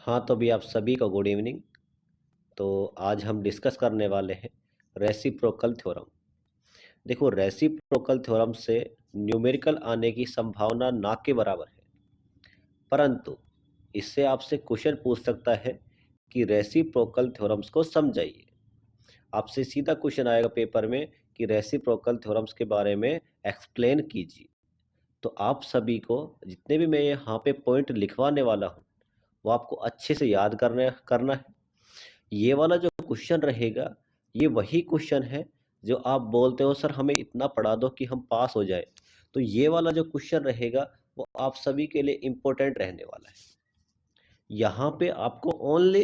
हाँ, तो अभी आप सभी को गुड इवनिंग। तो आज हम डिस्कस करने वाले हैं रेसिप्रोकल थ्योरम। देखो, रेसिप्रोकल थ्योरम से न्यूमेरिकल आने की संभावना ना के बराबर है, परंतु इससे आपसे क्वेश्चन पूछ सकता है कि रेसिप्रोकल थ्योरम्स को समझाइए। आपसे सीधा क्वेश्चन आएगा पेपर में कि रेसिप्रोकल थ्योरम्स के बारे में एक्सप्लेन कीजिए। तो आप सभी को जितने भी मैं यहाँ पे पॉइंट लिखवाने वाला हूँ वो आपको अच्छे से याद करना है। ये वाला जो क्वेश्चन रहेगा, ये वही क्वेश्चन है जो आप बोलते हो सर हमें इतना पढ़ा दो कि हम पास हो जाए। तो ये वाला जो क्वेश्चन रहेगा वो आप सभी के लिए इम्पोर्टेंट रहने वाला है। यहाँ पे आपको ओनली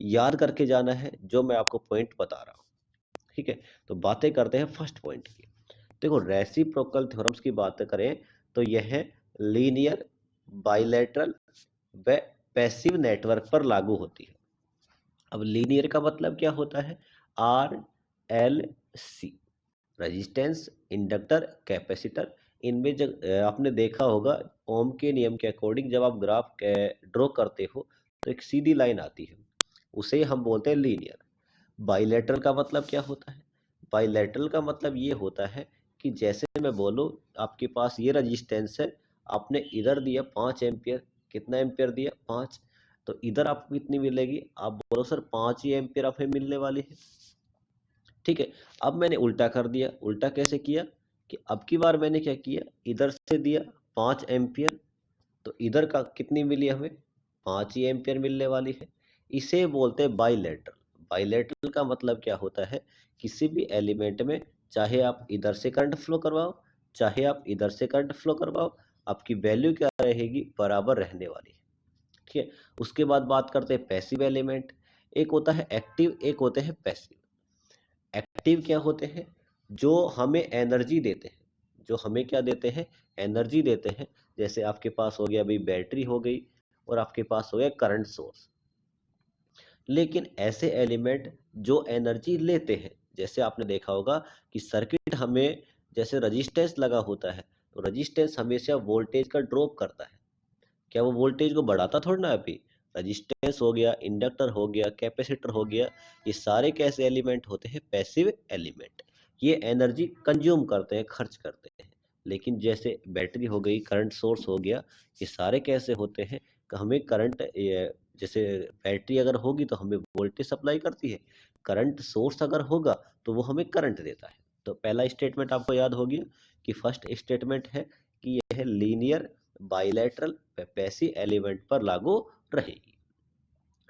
याद करके जाना है जो मैं आपको पॉइंट बता रहा हूँ। ठीक है, तो बातें करते हैं फर्स्ट पॉइंट की। देखो, रेसिप्रोकल थ्योरम्स की बात करें तो यह लीनियर, बाइलेटरल व पैसिव नेटवर्क पर लागू होती है। अब लीनियर का मतलब क्या होता है? R L C, resistance, inductor, capacitor. इनमें जब आपने देखा होगा ओम के नियम के अकॉर्डिंग जब आप ग्राफ ड्रॉ करते हो तो एक सीधी लाइन आती है, उसे हम बोलते हैं लीनियर। बाइलेटरल का मतलब क्या होता है? बाइलेटरल का मतलब ये होता है कि जैसे मैं बोलूँ आपके पास ये रजिस्टेंस है, आपने इधर दिया 5 एम्पियर। कितना एम्पियर दिया? 5। तो इधर आपको कितनी मिलेगी? आप बोलो सर 5 ही एम्पियर हमें मिलने वाली है। ठीक है, अब मैंने उल्टा कर दिया। उल्टा कैसे किया कि अब की बार मैंने क्या किया, इधर से दिया 5 एम्पियर, तो इधर का कितनी मिली हमें? 5 ही एम्पियर मिलने वाली है। इसे बोलते हैं बाइलेटरल। बाइलेटरल का मतलब क्या होता है? किसी भी एलिमेंट में चाहे आप इधर से करंट फ्लो करवाओ, चाहे आप इधर से करंट फ्लो करवाओ, आपकी वैल्यू क्या रहेगी? बराबर रहने वाली है। ठीक है, उसके बाद बात करते हैं पैसिव एलिमेंट। एक होता है एक्टिव, एक होते हैं पैसिव। एक्टिव क्या होते हैं? जो हमें एनर्जी देते हैं। जो हमें क्या देते हैं? एनर्जी देते हैं। जैसे आपके पास हो गया अभी बैटरी हो गई, और आपके पास हो गया करंट सोर्स। लेकिन ऐसे एलिमेंट जो एनर्जी लेते हैं, जैसे आपने देखा होगा कि सर्किट हमें, जैसे रजिस्टेंस लगा होता है, तो रजिस्टेंस हमेशा वोल्टेज का ड्रॉप करता है। क्या वो वोल्टेज को बढ़ाता थोड़ा ना? अभी रजिस्टेंस हो गया, इंडक्टर हो गया, कैपेसिटर हो गया, ये सारे कैसे एलिमेंट होते हैं? Passive element. ये एनर्जी कंज्यूम करते हैं, खर्च करते हैं। लेकिन जैसे बैटरी हो गई, करंट सोर्स हो गया, ये सारे कैसे होते हैं कि हमें करंट, जैसे बैटरी अगर होगी तो हमें वोल्टेज सप्लाई करती है, करंट सोर्स अगर होगा तो वो हमें करंट देता है। तो पहला स्टेटमेंट आपको याद हो गया कि फर्स्ट स्टेटमेंट है कि यह लीनियर, बाइलेटरल, पैसिव एलिमेंट पर लागू रहेगी।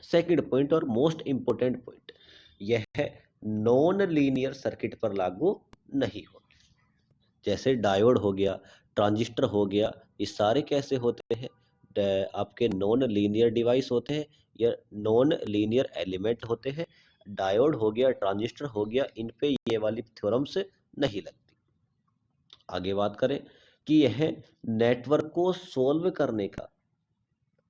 सेकंड पॉइंट और मोस्ट इंपोर्टेंट पॉइंट, यह है नॉन लीनियर सर्किट पर लागू नहीं होती। जैसे डायोड हो गया, ट्रांजिस्टर हो गया, ये सारे कैसे होते हैं? आपके नॉन लीनियर डिवाइस होते हैं या नॉन लीनियर एलिमेंट होते हैं। डायोड हो गया, ट्रांजिस्टर हो गया, इन पे ये वाली थ्योरम्स नहीं लगती। आगे बात करें कि यह नेटवर्क को सोल्व करने का,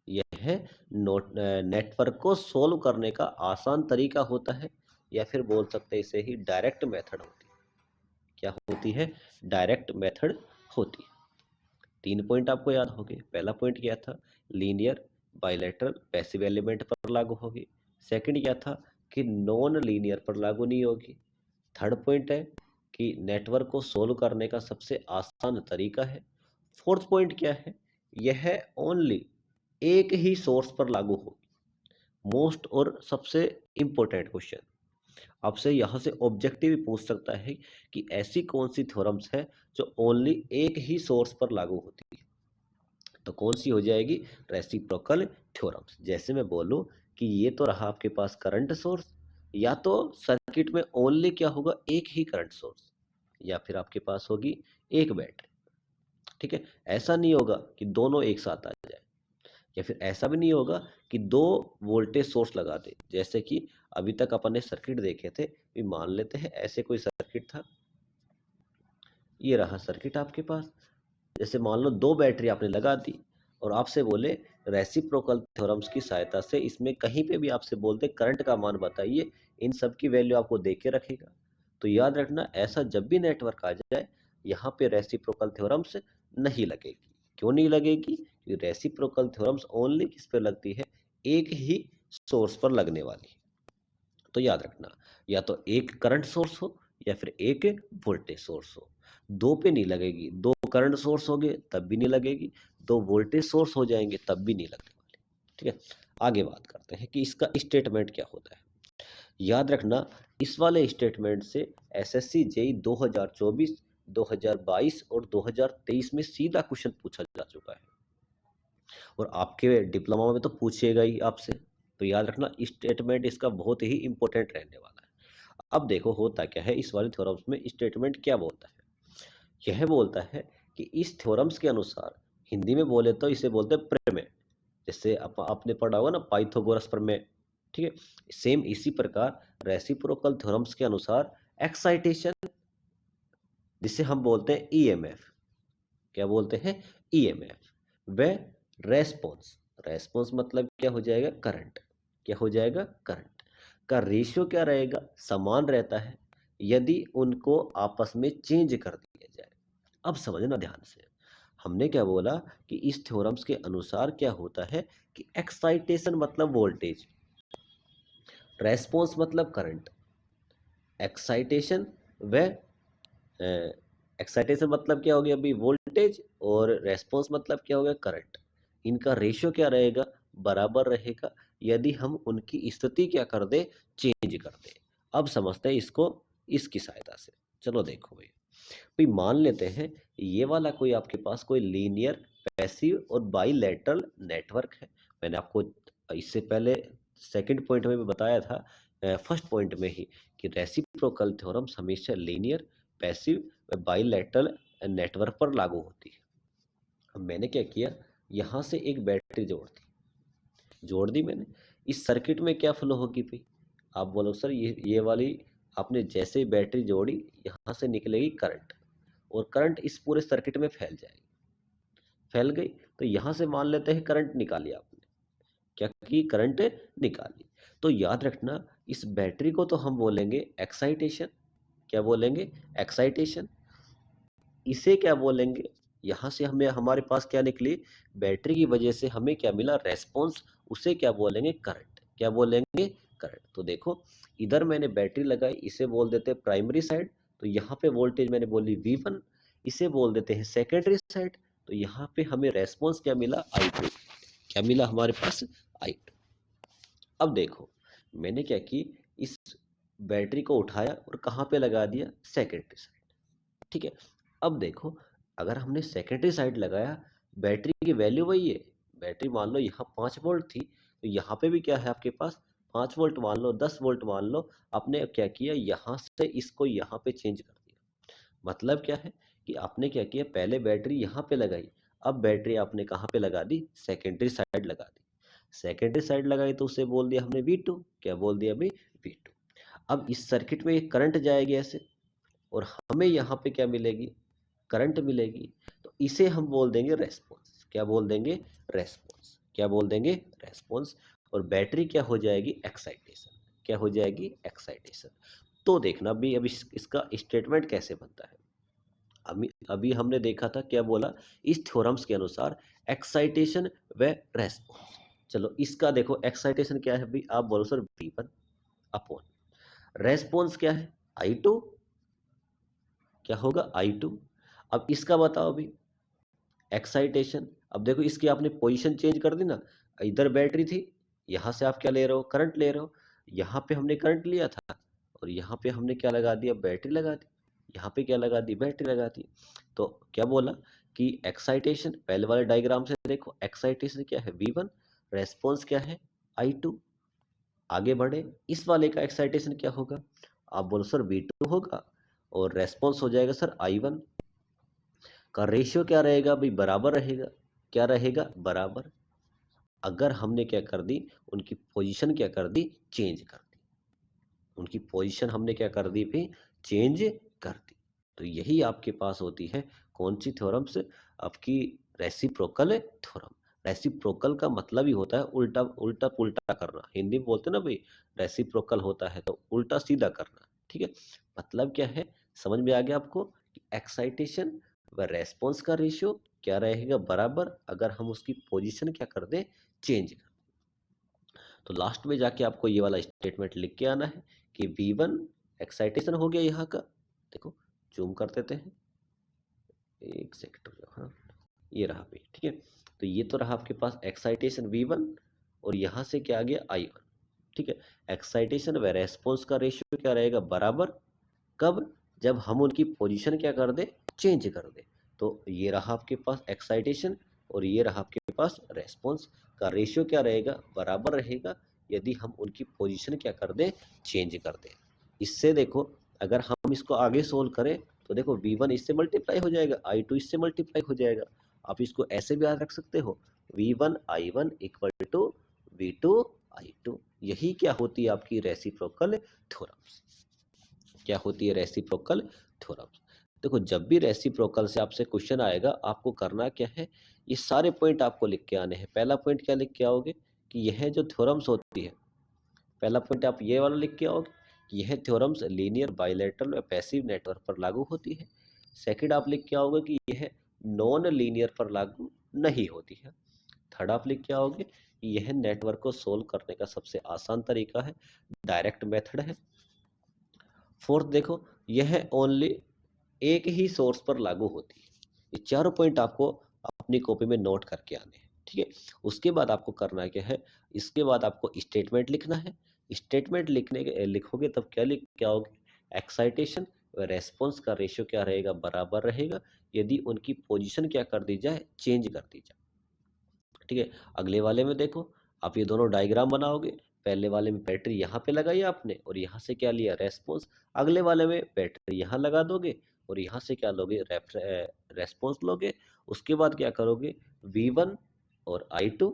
यह नेटवर्क को सोल्व करने का आसान तरीका होता है, या फिर बोल सकते हैं इसे ही डायरेक्ट मेथड होती है। क्या होती है? डायरेक्ट मेथड होती है। 3 पॉइंट आपको याद हो गए। पहला पॉइंट क्या था? लीनियर, बाइलेटरल, पैसिव एलिमेंट पर लागू होगी। सेकंड क्या था? कि नॉन लीनियर पर लागू नहीं होगी। थर्ड पॉइंट है कि नेटवर्क को सोल्व करने का सबसे आसान तरीका है। फोर्थ पॉइंट क्या है? यह ओनली एक ही सोर्स पर लागू होगी। मोस्ट और सबसे इंपॉर्टेंट क्वेश्चन, आपसे यहाँ से ऑब्जेक्टिव भी पूछ सकता है कि ऐसी कौन सी थ्योरम्स है जो ओनली एक ही सोर्स पर लागू होती है। तो कौन सी हो जाएगी? Reciprocal theorems. जैसे मैं बोलूं कि ये तो रहा आपके पास करंट सोर्स, या तो सर्किट में ओनली क्या होगा? एक ही करंट सोर्स, या फिर आपके पास होगी एक बैटरी। ठीक है, ऐसा नहीं होगा कि दोनों एक साथ आ जाए, या फिर ऐसा भी नहीं होगा कि दो वोल्टेज सोर्स लगा दे। जैसे कि अभी तक अपन ने सर्किट देखे थे, भी मान लेते हैं ऐसे कोई सर्किट था, ये रहा सर्किट आपके पास। जैसे मान लो दो बैटरी आपने लगा दी, और आपसे बोले रेसिप्रोकल थ्योरम्स की सहायता से इसमें कहीं पे भी आपसे बोलते करंट का मान बताइए, इन सब की वैल्यू आपको दे के रखेगा। तो याद रखना, ऐसा जब भी नेटवर्क आ जाए, यहाँ पे रेसिप्रोकल थ्योरम्स नहीं लगेगी। क्यों नहीं लगेगी? क्योंकि रेसिप्रोकल थ्योरम्स ओनली किस पे लगती है? एक ही सोर्स पर लगने वाली है। तो याद रखना, या तो एक करंट सोर्स हो या फिर एक वोल्टेज सोर्स हो। दो पे नहीं लगेगी, दो करंट सोर्स हो गए तब भी नहीं लगेगी, दो वोल्टेज सोर्स हो जाएंगे तब भी नहीं लगने वाली। ठीक है, आगे बात करते हैं कि इसका स्टेटमेंट क्या होता है। याद रखना, इस वाले स्टेटमेंट से एसएससी जेई 2024, 2022 और 2023 में सीधा क्वेश्चन पूछा जा चुका है, और आपके डिप्लोमा में तो पूछेगा ही आपसे। तो याद रखना, स्टेटमेंट इसका बहुत ही इंपॉर्टेंट रहने वाला है। अब देखो होता क्या है, इस वाले थ्योरम्स में स्टेटमेंट क्या बोलता है। यह बोलता है कि इस थ्योरम्स के अनुसार, हिंदी में बोले तो इसे बोलते हैं प्रमेय। जैसे आपने पढ़ा होगा ना, पाइथागोरस प्रमेय। ठीक है, सेम इसी प्रकार रेसिप्रोकल थ्योरम्स के अनुसार एक्साइटेशन, जिसे हम बोलते हैं ईएमएफ, क्या बोलते हैं, ईएमएफ, व रेस्पॉन्स, रेस्पॉन्स मतलब क्या हो जाएगा, करंट, क्या हो जाएगा, करंट का रेशियो क्या रहेगा, समान रहता है यदि उनको आपस में चेंज कर दिया जाए। अब समझना ध्यान से, हमने क्या बोला कि इस थ्योरम्स के अनुसार क्या होता है कि एक्साइटेशन मतलब वोल्टेज, रेस्पॉन्स मतलब करंट, एक्साइटेशन व एक्साइटेशन मतलब क्या हो गया अभी, वोल्टेज, और रेस्पॉन्स मतलब क्या हो गया, करंट। इनका रेशियो क्या रहेगा, बराबर रहेगा यदि हम उनकी स्थिति क्या कर दे, चेंज कर दे। अब समझते हैं इसको इसकी सहायता से। चलो देखो भाई, मान लेते हैं ये वाला कोई आपके पास कोई लीनियर, पैसिव और बाईलैटरल नेटवर्क है। मैंने आपको इससे पहले सेकंड पॉइंट में भी बताया था, फर्स्ट पॉइंट में ही, कि रेसिप्रोकल थ्योरम्स हमेशा लीनियर, पैसिव व बाईलैटरल नेटवर्क पर लागू होती है। अब मैंने क्या किया, यहाँ से एक बैटरी जोड़ दी मैंने। इस सर्किट में क्या फ्लो होगी भाई, आप बोलो सर ये वाली, आपने जैसे ही बैटरी जोड़ी, यहाँ से निकलेगी करंट, और करंट इस पूरे सर्किट में फैल जाएगी। फैल गई तो यहाँ से मान लेते हैं करंट निकाली आपने, क्या की, करंट निकाली। तो याद रखना, इस बैटरी को तो हम बोलेंगे एक्साइटेशन, क्या बोलेंगे, एक्साइटेशन। इसे क्या बोलेंगे, यहाँ से हमें हमारे पास क्या निकली, बैटरी की वजह से हमें क्या मिला, रेस्पॉन्स, उसे क्या बोलेंगे, करंट, क्या बोलेंगे, करंट। तो देखो, इधर मैंने बैटरी लगाई, इसे बोल देते हैं प्राइमरी साइड, तो यहाँ पे वोल्टेज मैंने बोली V1, इसे बोल देते हैं सेकेंडरी साइड, तो यहाँ पे हमें रेस्पॉन्स क्या मिला, I2, क्या मिला हमारे पास, I2। अब देखो, मैंने क्या की, इस बैटरी को उठाया और कहाँ पे लगा दिया, सेकेंडरी साइड। ठीक है, अब देखो, अगर हमने सेकेंडरी साइड लगाया, बैटरी की वैल्यू वही है। बैटरी मान लो यहाँ 5 वोल्ट थी, तो यहाँ पे भी क्या है आपके पास, 5 वोल्ट मान लो, 10 वोल्ट मान लो। आपने क्या किया, यहाँ से इसको यहाँ पे चेंज कर दिया। मतलब क्या है कि आपने क्या किया, पहले बैटरी यहाँ पे लगाई, अब बैटरी आपने कहाँ पे लगा दी, सेकेंडरी साइड लगा दी। सेकेंडरी साइड लगाई तो उसे बोल दिया हमने V2, क्या बोल दिया अभी, V2। अब इस सर्किट में एक करंट जाएगी ऐसे, और हमें यहाँ पे क्या मिलेगी, करंट मिलेगी। तो इसे हम बोल देंगे रेस्पॉन्स, क्या बोल देंगे, रेस्पॉन्स, क्या बोल देंगे, रेस्पॉन्स। और बैटरी क्या हो जाएगी, एक्साइटेशन, क्या हो जाएगी, एक्साइटेशन। तो देखना भी अब इसका स्टेटमेंट कैसे बनता है। अभी अभी हमने देखा था, क्या बोला, इस थ्योरम्स के अनुसार एक्साइटेशन व रेस्पॉन्स। चलो इसका देखो, एक्साइटेशन क्या है भी, आप बोलो सर V1 अपॉन, रेस्पॉन्स क्या है, I2, क्या होगा, I2। अब इसका बताओ अभी, एक्साइटेशन। अब देखो, इसकी आपने पोजीशन चेंज कर दी ना, इधर बैटरी थी, यहाँ से आप क्या ले रहे हो, करंट ले रहे हो। यहाँ पे हमने करंट लिया था, और यहाँ पे हमने क्या लगा दिया, बैटरी लगा दी। यहाँ पे क्या लगा दी, बैटरी लगा दी। तो क्या बोला कि एक्साइटेशन, पहले वाले डायग्राम से देखो, एक्साइटेशन क्या है, V1, रेस्पॉन्स क्या है, I2। आगे बढ़े, इस वाले का एक्साइटेशन क्या होगा, आप बोलो सर V2 होगा, और रेस्पॉन्स हो जाएगा सर I1। का रेशियो क्या रहेगा भाई, बराबर रहेगा, क्या रहेगा, बराबर। अगर हमने क्या कर दी, उनकी पोजीशन क्या कर दी, चेंज कर दी, उनकी पोजीशन हमने क्या कर दी भाई, चेंज कर दी। तो यही आपके पास होती है कौन सी थ्योरम्स, आपकी रेसिप्रोकल थ्योरम। रेसिप्रोकल का मतलब ही होता है उल्टा उल्टा पुल्टा करना, हिंदी में बोलते हैं ना भाई, रेसिप्रोकल होता है तो उल्टा सीधा करना। ठीक है, मतलब क्या है, समझ में आ गया आपको कि एक्साइटेशन व रेस्पॉन्स का रेशियो क्या रहेगा, बराबर, अगर हम उसकी पोजीशन क्या कर दें, चेंज कर दें। तो लास्ट में जाके आपको ये वाला स्टेटमेंट लिख के आना है कि V1 एक्साइटेशन हो गया यहाँ का। देखो जूम कर देते हैं, एक सेकंड। हाँ, ये रहा भी, ठीक है। तो ये तो रहा आपके पास एक्साइटेशन V1 और यहाँ से क्या आ गया I1, ठीक है। एक्साइटेशन व रेस्पॉन्स का रेशियो क्या रहेगा, बराबर। कब, जब हम उनकी पोजीशन क्या कर दे, चेंज कर दे। तो ये रहा आपके पास एक्साइटेशन और ये रहा आपके पास रेस्पॉन्स का रेशियो क्या रहेगा, बराबर रहेगा, यदि हम उनकी पोजीशन क्या कर दें, चेंज कर दें। इससे देखो अगर हम इसको आगे सोल्व करें तो देखो V1 इससे मल्टीप्लाई हो जाएगा, I2 इससे मल्टीप्लाई हो जाएगा। आप इसको ऐसे भी याद रख सकते हो, V1 I1 equal to V2 I2। यही क्या होती है आपकी रेसिप्रोकल थ्योरम्स। क्या होती है रेसिप्रोकल थ्योरम्स। देखो जब भी रेसिप्रोकल से आपसे क्वेश्चन आएगा, आपको करना क्या है, ये सारे पॉइंट आपको लिख के आने हैं। पहला पॉइंट क्या लिख के आओगे कि यह जो थ्योरम्स होती है, पहला पॉइंट आप ये वाला लिख के आओगे कि यह थ्योरम्स लीनियर, बाइलेटरल और पैसिव नेटवर्क पर लागू होती है। सेकंड आप लिख के आओगे कि यह नॉन लीनियर पर लागू नहीं होती है। थर्ड आप लिख के आओगे कि यह नेटवर्क को सोल्व करने का सबसे आसान तरीका है, डायरेक्ट मेथड है। फोर्थ देखो, यह ओनली एक ही सोर्स पर लागू होती है। ये चारों पॉइंट आपको अपनी कॉपी में नोट करके आने हैं, ठीक है। उसके बाद आपको करना क्या है, इसके बाद आपको स्टेटमेंट लिखना है। स्टेटमेंट लिखोगे तब क्या लिख के आओगे, एक्साइटेशन व रेस्पॉन्स का रेशियो क्या रहेगा, बराबर रहेगा, यदि उनकी पोजीशन क्या कर दी जाए, चेंज कर दी जाए, ठीक है। अगले वाले में देखो, आप ये दोनों डायग्राम बनाओगे। पहले वाले में बैटरी यहाँ पे लगाई आपने और यहाँ से क्या लिया, रेस्पॉन्स। अगले वाले में बैटरी यहाँ लगा दोगे और यहाँ से क्या लोगे, रेस्पॉन्स लोगे। उसके बाद क्या करोगे, V1 और I2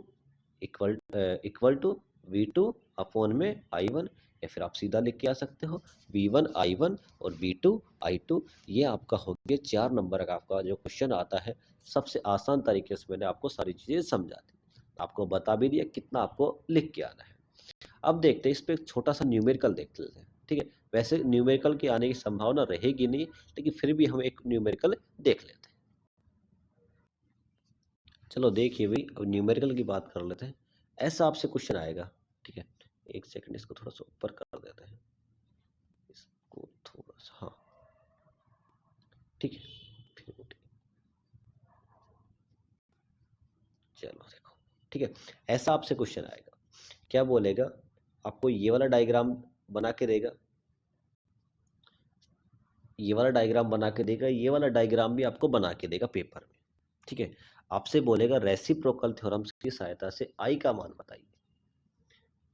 equal to V2 upon में I1, या फिर आप सीधा लिख के आ सकते हो V1 I1 और V2 I2। ये आपका हो गया 4 नंबर का आपका जो क्वेश्चन आता है। सबसे आसान तरीके से मैंने आपको सारी चीजें समझा दी, आपको बता भी दिया कितना आपको लिख के आना है। अब देखते हैं इस पे एक छोटा सा न्यूमेरिकल देख लेते हैं, ठीक है। वैसे न्यूमेरिकल के आने की संभावना रहेगी नहीं, लेकिन फिर भी हम एक न्यूमेरिकल देख लेते हैं। चलो देखिए भाई, अब न्यूमेरिकल की बात कर लेते हैं। ऐसा आपसे क्वेश्चन आएगा, ठीक है। एक सेकंड, इसको थोड़ा सा ऊपर कर देते हैं, इसको थोड़ा सा, हाँ ठीक है। चलो देखो, ठीक है। ऐसा आपसे क्वेश्चन आएगा, क्या बोलेगा, आपको ये वाला डायग्राम बना के देगा, ये वाला डायग्राम बना के देगा, ये वाला डायग्राम भी आपको बना के देगा पेपर में, ठीक है। आपसे बोलेगा रेसिप्रोकल थ्योरम्स की सहायता से आई का मान बताइए।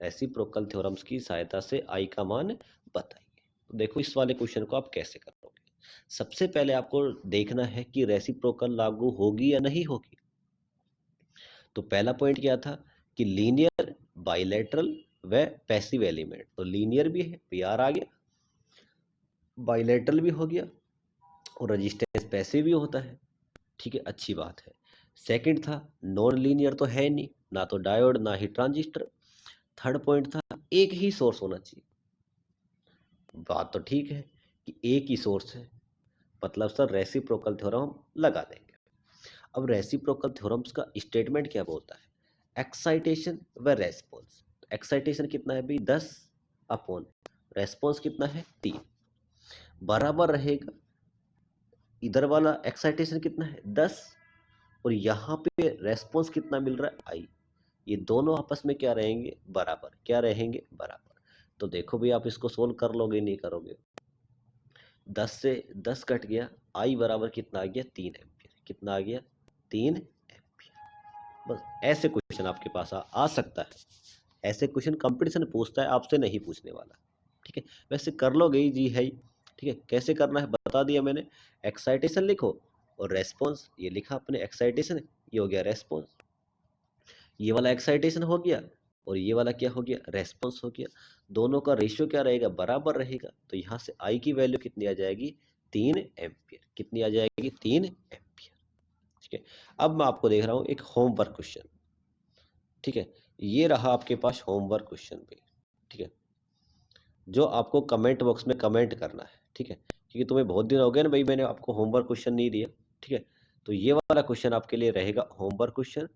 रेसिप्रोकल थ्योरम्स की सहायता से आई का मान बताइए। तो देखो इस वाले क्वेश्चन को आप कैसे करोगे। सबसे पहले आपको देखना है कि रेसिप्रोकल लागू होगी या नहीं होगी। तो पहला पॉइंट क्या था कि लीनियर, बाइलेटरल व पैसिव एलिमेंट। तो लीनियर भी है, पीआर आ गया, बाइलेटरल भी हो गया और रेजिस्टेंस पैसिव भी होता है, ठीक है, अच्छी बात है। सेकंड था नॉन लीनियर, तो है नहीं, ना तो डायोड ना ही ट्रांजिस्टर। थर्ड पॉइंट था एक ही सोर्स होना चाहिए। बात तो ठीक है कि एक ही सोर्स है, मतलब सर रेसिप्रोकल थ्योरम लगा देंगे। अब रेसिप्रोकल थ्योरम्स का स्टेटमेंट क्या बोलता है, एक्साइटेशन व रेस्पॉन्स। एक्साइटेशन कितना है भाई, 10 अपॉन रेस्पॉन्स कितना है, 3, बराबर रहेगा। इधर वाला एक्साइटेशन कितना है, 10, और यहाँ पे रेस्पॉन्स कितना मिल रहा है, आई। ये दोनों आपस में क्या रहेंगे, बराबर। क्या रहेंगे, बराबर। तो देखो भाई, आप इसको सोल्व कर लोगे, नहीं करोगे। 10 से 10 कट गया, आई बराबर कितना आ गया, 3 एम्पियर। कितना आ गया, 3 एम्पियर। बस ऐसे क्वेश्चन आपके पास आ सकता है। ऐसे क्वेश्चन कंपटीशन पूछता है, आपसे नहीं पूछने वाला, ठीक है। वैसे कर लोगे ही, जी है ही, ठीक है। कैसे करना है बता दिया मैंने। एक्साइटेशन लिखो और रेस्पॉन्स, ये लिखा अपने एक्साइटेशन, ये हो गया रेस्पॉन्स। ये वाला एक्साइटेशन हो गया और ये वाला क्या हो गया, रेस्पॉन्स हो गया। दोनों का रेशियो क्या रहेगा, बराबर रहेगा। तो यहाँ से आई की वैल्यू कितनी आ जाएगी, 3 एम्पियर। कितनी आ जाएगी, 3 एम्पियर, ठीक है। अब मैं आपको देख रहा हूँ एक होमवर्क क्वेश्चन, ठीक है। ये रहा आपके पास होमवर्क क्वेश्चन पे, ठीक है, जो आपको कमेंट बॉक्स में कमेंट करना है, ठीक है। क्योंकि तुम्हें बहुत दिन हो गए ना भाई, मैंने आपको होमवर्क क्वेश्चन नहीं दिया, ठीक है। तो ये वाला क्वेश्चन आपके लिए रहेगा होमवर्क क्वेश्चन।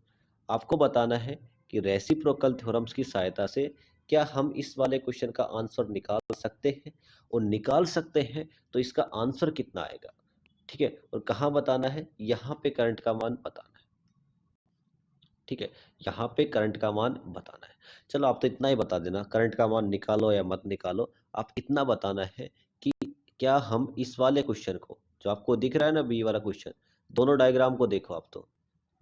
आपको बताना है कि रेसिप्रोकल थ्योरम्स की सहायता से क्या हम इस वाले क्वेश्चन का आंसर निकाल सकते हैं, और निकाल सकते हैं तो इसका आंसर कितना आएगा, ठीक है। और कहाँ बताना है, यहाँ पे करंट का मान बताना है, ठीक है, यहाँ पे करंट का मान बताना है। चलो आप तो इतना ही बता देना, करंट का मान निकालो या मत निकालो, आप इतना बताना है कि क्या हम इस वाले क्वेश्चन को, जो आपको दिख रहा है ना बी वाला क्वेश्चन, दोनों डायग्राम को देखो आप तो,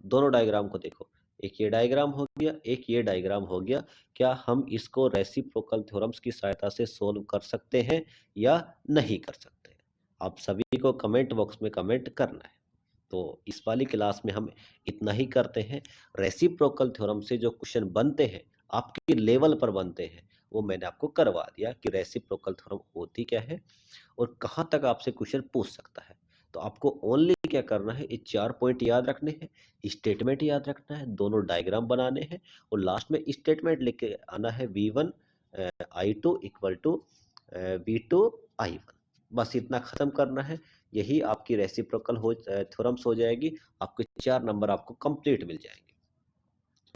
दोनों डायग्राम को देखो, एक ये डायग्राम हो गया, एक ये डायग्राम हो गया, क्या हम इसको रेसिप्रोकल थ्योरम्स की सहायता से सोल्व कर सकते हैं या नहीं कर सकते। आप सभी को कमेंट बॉक्स में कमेंट करना है। तो इस वाली क्लास में हम इतना ही करते हैं। रेसिप्रोकल थ्योरम से जो क्वेश्चन बनते हैं, आपके लेवल पर बनते हैं, वो मैंने आपको करवा दिया कि रेसिप्रोकल थ्योरम होती क्या है और कहाँ तक आपसे क्वेश्चन पूछ सकता है। तो आपको ओनली क्या करना है, ये 4 पॉइंट याद रखने हैं, स्टेटमेंट याद रखना है, दोनों डायग्राम बनाने हैं, और लास्ट में स्टेटमेंट लिख के आना है V1 I2 equal to V2 I1। बस इतना खत्म करना है, यही आपकी रेसिप्रोकल हो थ्योरम्स हो जाएगी, आपके 4 नंबर आपको कंप्लीट मिल जाएंगे,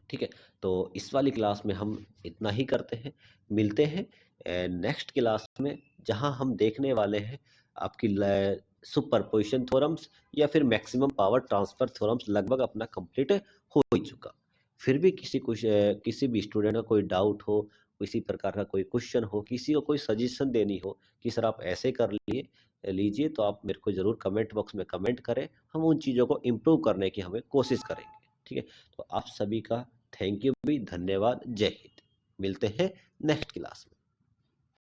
ठीक है। तो इस वाली क्लास में हम इतना ही करते हैं, मिलते हैं नेक्स्ट क्लास में, जहां हम देखने वाले हैं आपकी सुपरपोजिशन थ्योरम्स या फिर मैक्सिमम पावर ट्रांसफर थ्योरम्स। लगभग अपना कंप्लीट हो ही चुका। फिर भी किसी भी स्टूडेंट का कोई डाउट हो, किसी प्रकार का कोई क्वेश्चन हो, किसी को कोई सजेशन देनी हो कि सर आप ऐसे कर लीजिए, तो आप मेरे को जरूर कमेंट बॉक्स में कमेंट करें, हम उन चीज़ों को इम्प्रूव करने की हमें कोशिश करेंगे, ठीक है। तो आप सभी का थैंक यू भी, धन्यवाद, जय हिंद। मिलते हैं नेक्स्ट क्लास में।